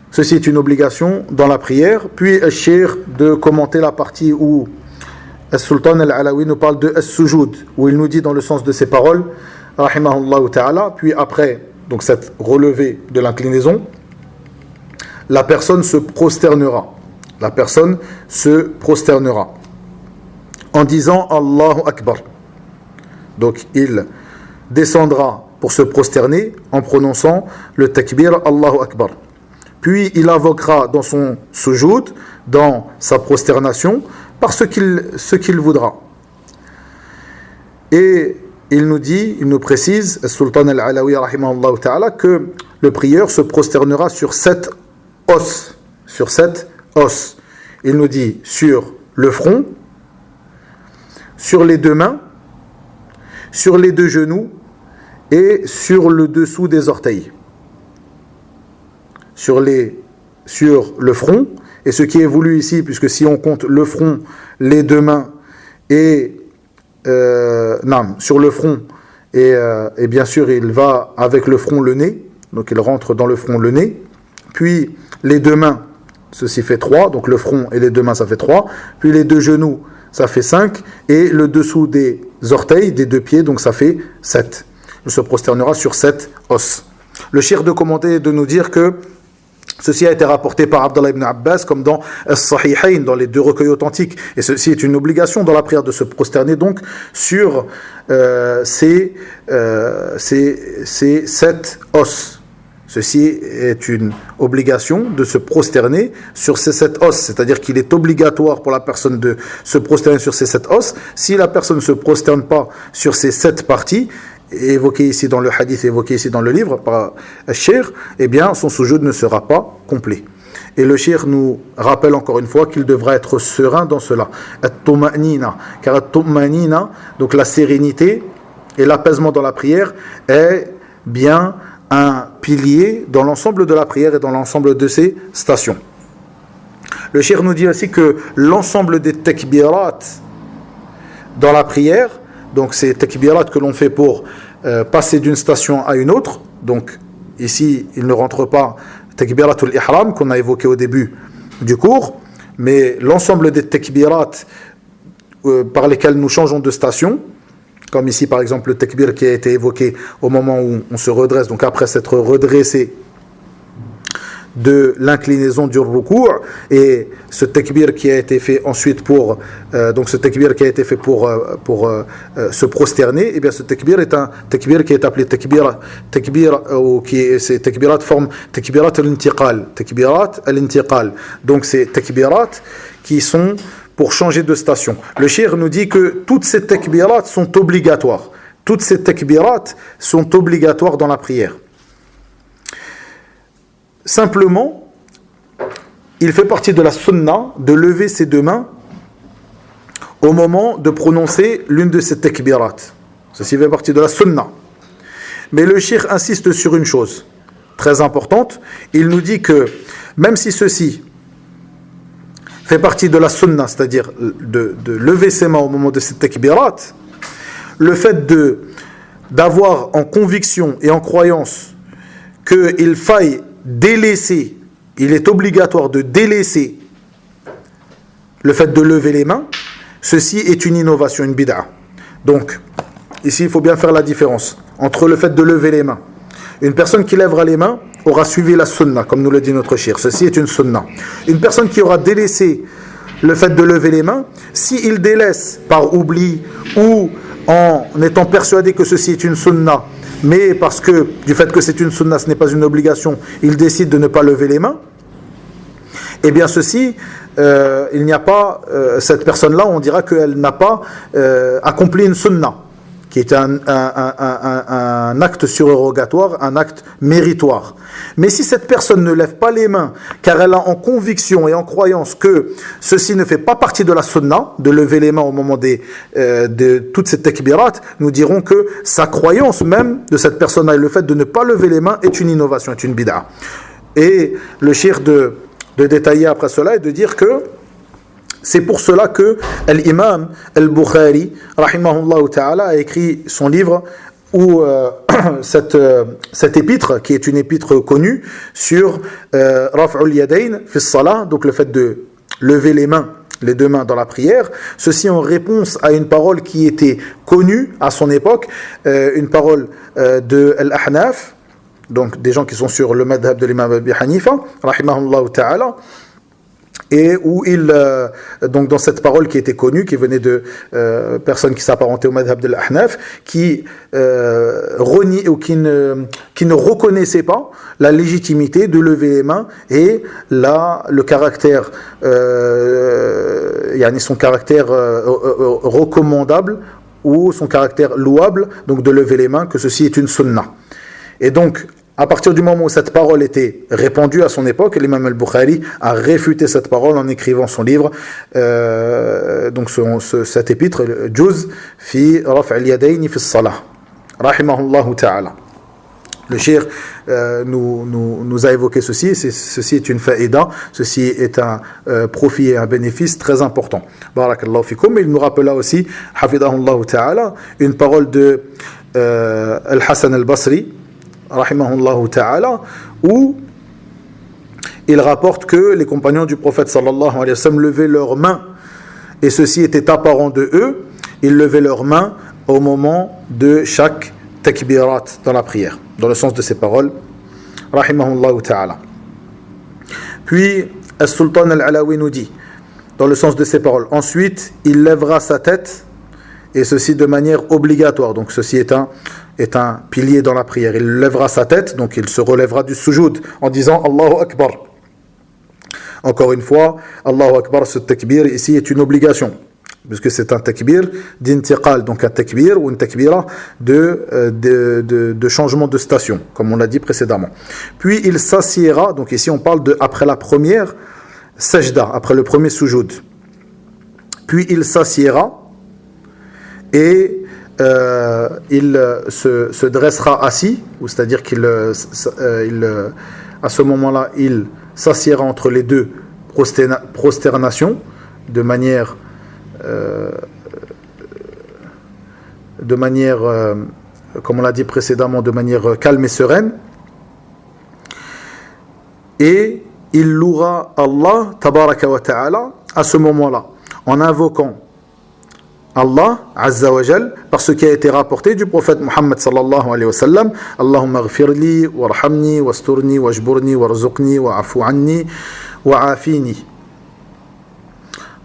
Ceci est une obligation dans la prière. Puis le cheikh de commenter la partie où le sultan al-Alawi nous parle de as-sujoud, où il nous dit dans le sens de ces paroles, rahimahullah ta'ala, puis après donc cette relevée de l'inclinaison, la personne se prosternera. La personne se prosternera en disant Allahu Akbar. Donc il descendra pour se prosterner en prononçant le takbir Allahu Akbar. puis il invoquera dans son sujoud, dans sa prosternation, par ce qu'il voudra. Et il nous précise, Sultan al-Alawi rahimahullah ta'ala, que le prieur se prosternera sur 7 os. Sur 7 os. Il nous dit sur le front, sur les 2 mains, sur les 2 genoux et sur le dessous des orteils. Sur le front, et ce qui est voulu ici, puisque si on compte le front, les 2 mains et sur le front, et bien sûr il va avec le front le nez, donc il rentre dans le front le nez, puis les 2 mains, ceci fait 3, donc le front et les 2 mains ça fait 3, puis les 2 genoux ça fait 5, et le dessous des orteils, des 2 pieds, donc ça fait 7. Il se prosternera sur 7 os. Le cheikh de commenter et de nous dire que ceci a été rapporté par Abdallah ibn Abbas comme dans As-Sahihayn, dans les 2 recueils authentiques. Et ceci est une obligation dans la prière de se prosterner donc sur ces 7 os. Ceci est une obligation de se prosterner sur ces 7 os. C'est-à-dire qu'il est obligatoire pour la personne de se prosterner sur ces 7 os. Si la personne ne se prosterne pas sur ces 7 parties, évoqué ici dans le hadith, évoqué ici dans le livre par le cheikh, eh bien son sujoud ne sera pas complet. Et le cheikh nous rappelle encore une fois qu'il devra être serein dans cela. At-tuma'nina, car at-tuma'nina, donc la sérénité et l'apaisement dans la prière est bien un pilier dans l'ensemble de la prière et dans l'ensemble de ses stations. Le cheikh nous dit aussi que l'ensemble des takbirat dans la prière, donc c'est takbirat que l'on fait pour passer d'une station à une autre. Donc ici, il ne rentre pas takbiratul ihram qu'on a évoqué au début du cours, mais l'ensemble des takbirat par lesquels nous changeons de station, comme ici par exemple le takbir qui a été évoqué au moment où on se redresse, donc après s'être redressé de l'inclinaison du ruku', et ce takbir qui a été fait ensuite pour se prosterner, et bien ce takbir est un takbir qui est appelé takbir ou c'est takbirat forme takbirat al-intiqal, donc c'est takbirat qui sont pour changer de station. Le cheikh nous dit que toutes ces takbirat sont obligatoires. Toutes ces takbirat sont obligatoires dans la prière. Simplement, il fait partie de la sunna de lever ses 2 mains au moment de prononcer l'une de ces takbirat. Ceci fait partie de la sunna. Mais le cheikh insiste sur une chose très importante. Il nous dit que même si ceci fait partie de la sunna, c'est-à-dire de lever ses mains au moment de ces takbirat, le fait d'avoir en conviction et en croyance qu'il faille délaisser, il est obligatoire de délaisser le fait de lever les mains, ceci est une innovation, une bid'a. Donc, ici il faut bien faire la différence entre le fait de lever les mains. Une personne qui lèvera les mains aura suivi la sunna, comme nous le dit notre cheikh. Ceci est une sunna. Une personne qui aura délaissé le fait de lever les mains, s'il délaisse par oubli ou en étant persuadé que ceci est une sunna, mais parce que du fait que c'est une sunna, ce n'est pas une obligation, il décide de ne pas lever les mains, eh bien ceci, il n'y a pas, cette personne-là, on dira qu'elle n'a pas accompli une sunna, qui est un acte surérogatoire, un acte méritoire. Mais si cette personne ne lève pas les mains, car elle a en conviction et en croyance que ceci ne fait pas partie de la sunna, de lever les mains au moment de toutes ces takbirat, nous dirons que sa croyance même de cette personne-là et le fait de ne pas lever les mains est une innovation, est une bid'a. Et le cheikh de détailler après cela et de dire que c'est pour cela que l'imam al-Bukhari, rahimahullah ta'ala, a écrit son livre où cette épître, qui est une épître connue, sur Raf'ul Yadayn fi s-salah, donc le fait de lever les mains, les 2 mains dans la prière, ceci en réponse à une parole qui était connue à son époque, une parole de Al-Ahnaf, donc des gens qui sont sur le madhab de l'imam Abi Hanifa, rahimahullah ta'ala. et où il, donc dans cette parole qui était connue, qui venait de personnes qui s'apparentaient au madhab de l'Ahnaf, qui renie ou qui ne reconnaissaient pas la légitimité de lever les mains et le caractère, son caractère recommandable ou son caractère louable, donc de lever les mains, que ceci est une sunna. Et donc, à partir du moment où cette parole était répandue à son époque, l'imam al-Bukhari a réfuté cette parole en écrivant son livre, donc cet épître, Juz fi raf' al-yadayni fi as-salah, rahimahullah ta'ala. Le cheikh nous a évoqué ceci, ceci est une faïda, ceci est un profit et un bénéfice très important. Barakallahu fikum. Il nous rappela aussi, hafidahullah ta'ala, une parole de Al-Hasan al-Basri, rahimahullah ta'ala, où il rapporte que les compagnons du prophète sallallahu alayhi wa sallam levaient leurs mains, et ceci était apparent de eux, ils levaient leurs mains au moment de chaque takbirat dans la prière, dans le sens de ces paroles, rahimahullah ta'ala. Puis As-Sultan al-Alawi nous dit, dans le sens de ces paroles, ensuite il lèvera sa tête, et ceci de manière obligatoire, donc ceci est un pilier dans la prière. Il lèvera sa tête, donc il se relèvera du sujoud en disant Allahu Akbar. Encore une fois, Allahu Akbar, ce takbir ici est une obligation, puisque c'est un takbir d'intiqal, donc un takbir ou une takbira de changement de station, comme on l'a dit précédemment. Puis il s'assiera, donc ici on parle de après la première sajda, après le premier sujoud. Puis il s'assiera et il se dressera assis, ou c'est-à-dire à ce moment-là, il s'assiera entre les deux prosternations de manière comme on l'a dit précédemment, de manière calme et sereine, et il louera Allah tabaraka wa ta'ala à ce moment-là, en invoquant Allah Azza wa Jal, par ce qui a été rapporté du prophète Muhammad sallallahu alayhi wa sallam, Allahumma ghfirli, warhamni, wasturni, wajburni, warzuqni, wa'afu anni, wa'afini.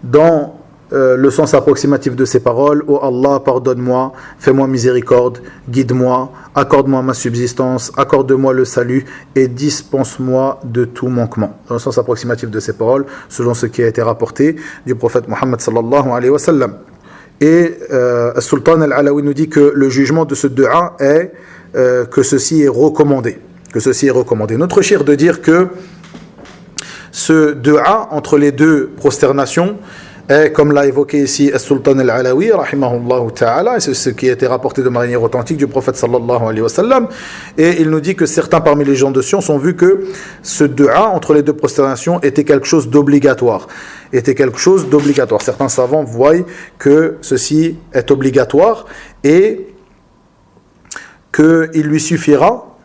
Dans le sens approximatif de ces paroles, ô Allah, pardonne-moi, fais-moi miséricorde, guide-moi, accorde-moi ma subsistance, accorde-moi le salut et dispense-moi de tout manquement. Dans le sens approximatif de ces paroles, selon ce qui a été rapporté du prophète Muhammad sallallahu alayhi wa sallam. Et Sultan al-Alawi nous dit que le jugement de ce dua est que ceci est recommandé. Notre cheikh de dire que ce dua entre les deux prosternations est, comme l'a évoqué ici Sultan al-Alawi, rahimahullah ta'ala, et c'est ce qui a été rapporté de manière authentique du prophète sallallahu alayhi wa sallam. Et il nous dit que certains parmi les gens de science ont vu que ce dua entre les deux prosternations était quelque chose d'obligatoire. Certains savants voient que ceci est obligatoire et qu'il lui suffira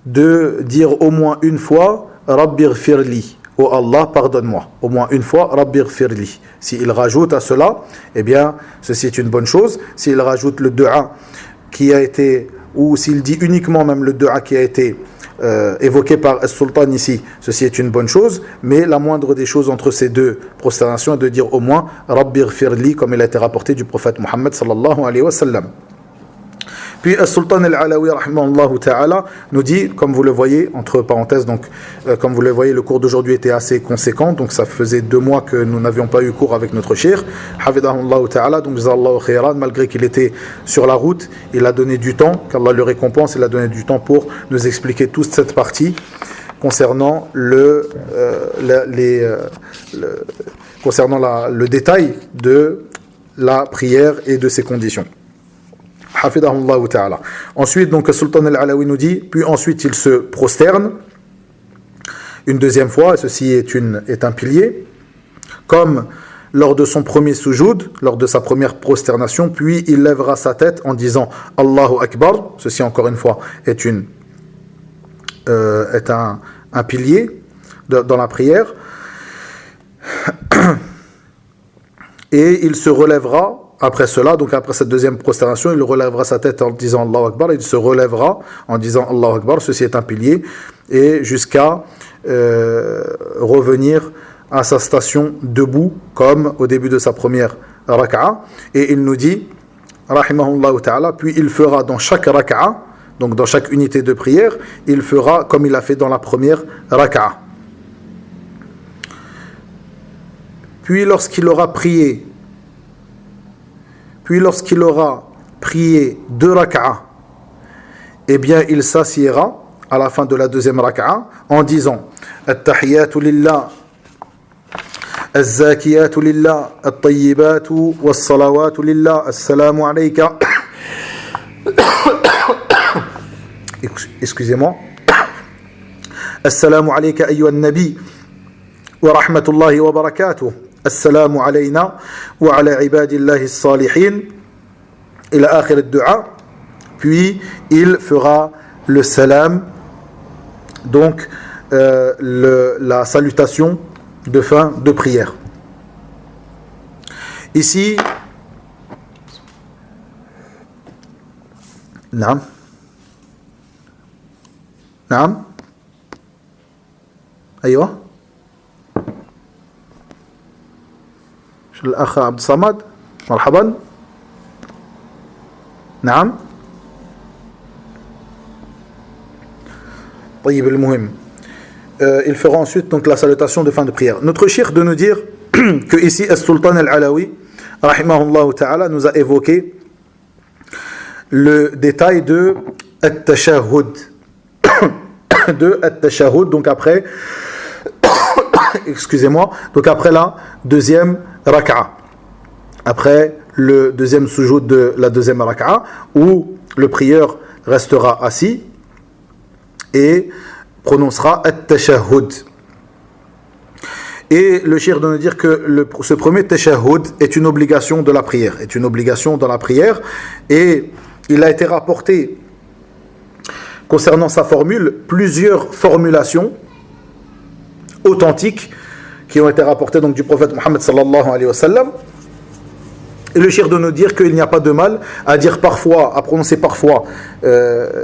de dire au moins une fois Rabbi ghfirli, ô Allah, pardonne-moi. Au moins une fois Rabbi ghfirli. S'il rajoute à cela, eh bien, ceci est une bonne chose. S'il rajoute le dua qui a été, ou s'il dit uniquement même le dua qui a été évoqué par As-Sultan ici, ceci est une bonne chose, mais la moindre des choses entre ces deux prosternations est de dire au moins Rabbi ghfirli, comme il a été rapporté du prophète Muhammad sallallahu alayhi wa sallam. Puis Sultan al-Alawi rahimahullah ta'ala nous dit, comme vous le voyez, entre parenthèses, donc comme vous le voyez, le cours d'aujourd'hui était assez conséquent, donc ça faisait 2 mois que nous n'avions pas eu cours avec notre cheikh, hafidahullah ta'ala, donc jazallahu khairan, malgré qu'il était sur la route, il a donné du temps, qu'Allah le récompense, il a donné du temps pour nous expliquer toute cette partie concernant le détail de la prière et de ses conditions. Hafidahullah ta'ala. Ensuite, donc, Sultan al-Alawi nous dit, puis ensuite il se prosterne une deuxième fois, et ceci est un pilier, comme lors de son premier sujoud, lors de sa première prosternation, puis il lèvera sa tête en disant Allahu Akbar, ceci encore une fois est un pilier dans la prière, et il se relèvera après cela, donc après cette deuxième prosternation, il relèvera sa tête en disant Allahu Akbar, il se relèvera en disant Allahu Akbar, ceci est un pilier, et jusqu'à revenir à sa station debout, comme au début de sa première raka'a. Et il nous dit, rahimahullah ta'ala, puis il fera dans chaque raka'a, donc dans chaque unité de prière, il fera comme il a fait dans la première raka'a. Puis lorsqu'il aura prié 2 raka'a, eh bien il s'assiera à la fin de la deuxième raka'a en disant At-tahiyatu lillah, Az-zakiyatu lillah, At-tayyibatu was-salawatu lillah, Assalamu alayka. Excusez-moi. Assalamu alayka ayyuhan nabi wa rahmatullahi wa barakatuh. Assalamu alayna wa ala ibadillahi as-salihin. Ila akhir ad-du'a. Puis il fera le salam, donc la salutation de fin de prière. Ici, Naam. Naam. أيوة. الأخ عبد الصمد مرحبا. نعم. طيب المهم. Il fera ensuite donc la salutation de fin de prière. Notre cheikh de nous dire que ici As-Sultan Al-Alawi rahimahullah ta'ala nous a évoqué le détail de At-Tashahhud. De At-Tashahhud, donc après excusez-moi, donc après la deuxième raka'a, après le deuxième sujoud de la deuxième raka'a, où le prieur restera assis et prononcera At-Tashahhud. Et le cheikh de nous dire que ce premier Tashahhud est une obligation de la prière, et il a été rapporté concernant sa formule plusieurs formulations authentiques qui ont été rapportées donc du prophète Mohammed sallallahu alayhi wa sallam. Et le cheikh de nous dire qu'il n'y a pas de mal à dire parfois, à prononcer parfois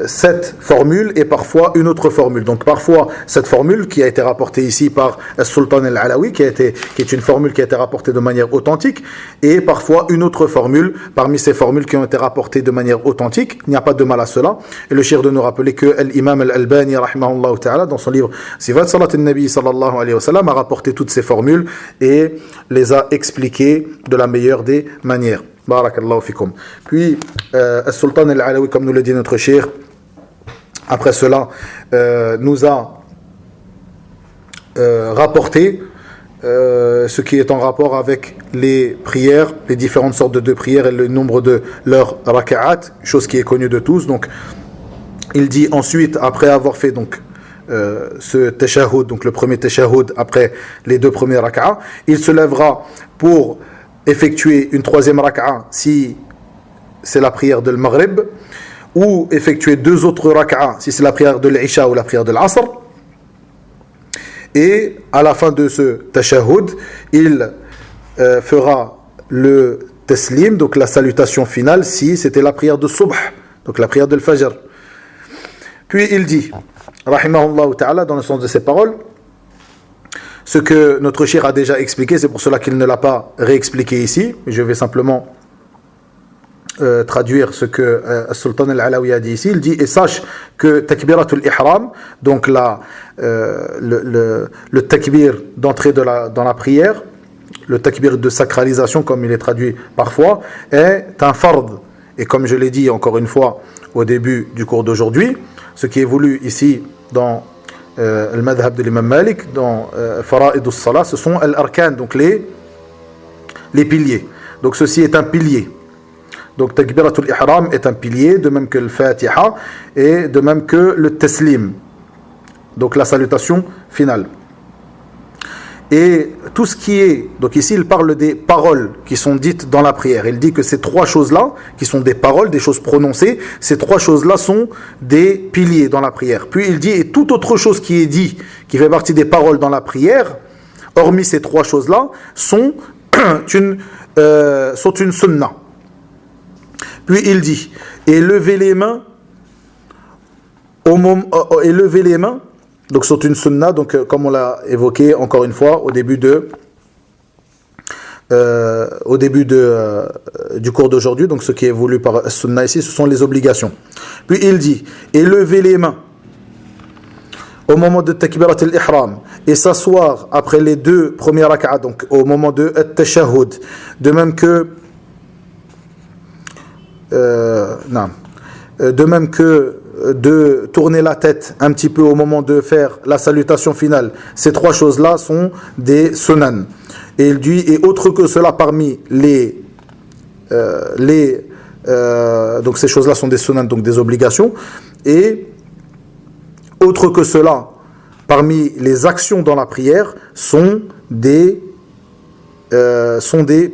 cette formule et parfois une autre formule. Donc parfois cette formule qui a été rapportée ici par Sultan Al-Alawi, qui est une formule qui a été rapportée de manière authentique, et parfois une autre formule parmi ces formules qui ont été rapportées de manière authentique. Il n'y a pas de mal à cela. Et le cheikh de nous rappeler que l'imam Al-Albani rahimahullah ta'ala dans son livre Sifat Salat al-Nabi sallallahu alayhi wa sallam a rapporté toutes ces formules et les a expliquées de la meilleure des manières. Barakallahu fikum. Puis Sultan Al-Alawi, comme nous le dit notre cheikh, après cela nous a rapporté ce qui est en rapport avec les prières, les différentes sortes de prières et le nombre de leurs raka'at, chose qui est connue de tous. Donc il dit ensuite, après avoir fait donc ce tashahhud, donc le premier tashahhud après les 2 premiers raka'at, il se lèvera pour effectuer une 3e raka'a si c'est la prière de l'Maghrib, ou effectuer 2 autres raka'a si c'est la prière de l'Isha ou la prière de l'Asr. Et à la fin de ce tashahhud, il fera le taslim, donc la salutation finale, si c'était la prière de Subh, donc la prière de l'Fajr. Puis il dit, rahimahullah ta'ala, dans le sens de ses paroles, ce que notre cheikh a déjà expliqué, c'est pour cela qu'il ne l'a pas réexpliqué ici. Je vais simplement traduire ce que Sultan Al-Alawi a dit ici. Il dit, et sache que takbiratul ihram, donc le takbir d'entrée dans la prière, le takbir de sacralisation, comme il est traduit parfois, est un fard. Et comme je l'ai dit encore une fois au début du cours d'aujourd'hui, ce qui est voulu ici dans le madhab de l'imam Malik, dans Fara'id as-Salah, ce sont al-arkan, donc les piliers. Donc ceci est un pilier. Donc takbiratul ihram est un pilier, de même que le Fatiha et de même que le taslim, donc la salutation finale. Et tout ce qui est, donc ici il parle des paroles qui sont dites dans la prière. Il dit que ces 3 choses-là, qui sont des paroles, des choses prononcées, ces 3 choses-là sont des piliers dans la prière. Puis il dit, et toute autre chose qui est dit, qui fait partie des paroles dans la prière, hormis ces 3 choses-là, sont une sunnah. Puis il dit, et levez les mains Donc sont une sunna, donc comme on l'a évoqué encore une fois au début du cours d'aujourd'hui. Donc ce qui est voulu par sunna ici, ce sont les obligations. Puis il dit, et lever les mains au moment de takbirat al-ihram et s'asseoir après les deux premiers rak'at, donc au moment de at-tashahhud, de même que de tourner la tête un petit peu au moment de faire la salutation finale. Ces trois choses-là sont des sunan. Et il dit, et autre que cela parmi donc ces choses-là sont des sunan, donc des obligations, et autre que cela parmi les actions dans la prière sont des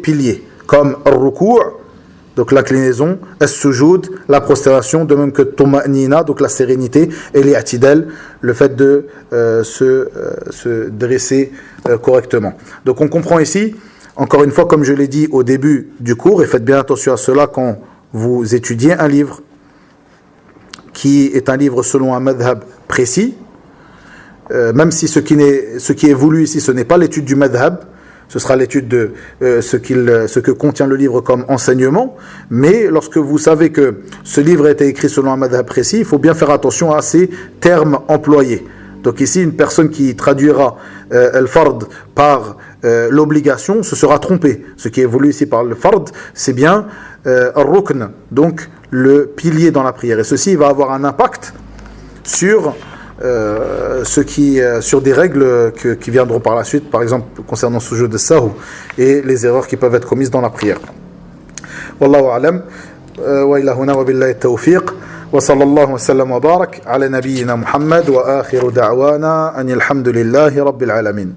piliers, comme al-ruku', donc l'inclinaison, as-sujud, la prosternation, de même que tuma'nina, donc la sérénité, et l'i'tidal, le fait de se dresser correctement. Donc on comprend ici, encore une fois, comme je l'ai dit au début du cours, et faites bien attention à cela quand vous étudiez un livre qui est un livre selon un madhab précis, même si ce qui est voulu ici, ce n'est pas l'étude du madhab, ce sera l'étude de ce que contient le livre comme enseignement, mais lorsque vous savez que ce livre a été écrit selon un madhab précis, il faut bien faire attention à ces termes employés. Donc ici, une personne qui traduira al-fard par l'obligation se sera trompée. Ce qui est voulu ici par le fard, c'est bien al-rukn, donc le pilier dans la prière. Et ceci va avoir un impact sur sur des règles qui viendront par la suite, par exemple concernant ce jeu de sahou et les erreurs qui peuvent être commises dans la prière. Wallahu a'lam wa ila huna wa billahi at-tawfiq wa sallallahu wa sallam wa barak ala nabiyyina Muhammad wa akhiru da'wana anil hamdulillahi rabbil alamin.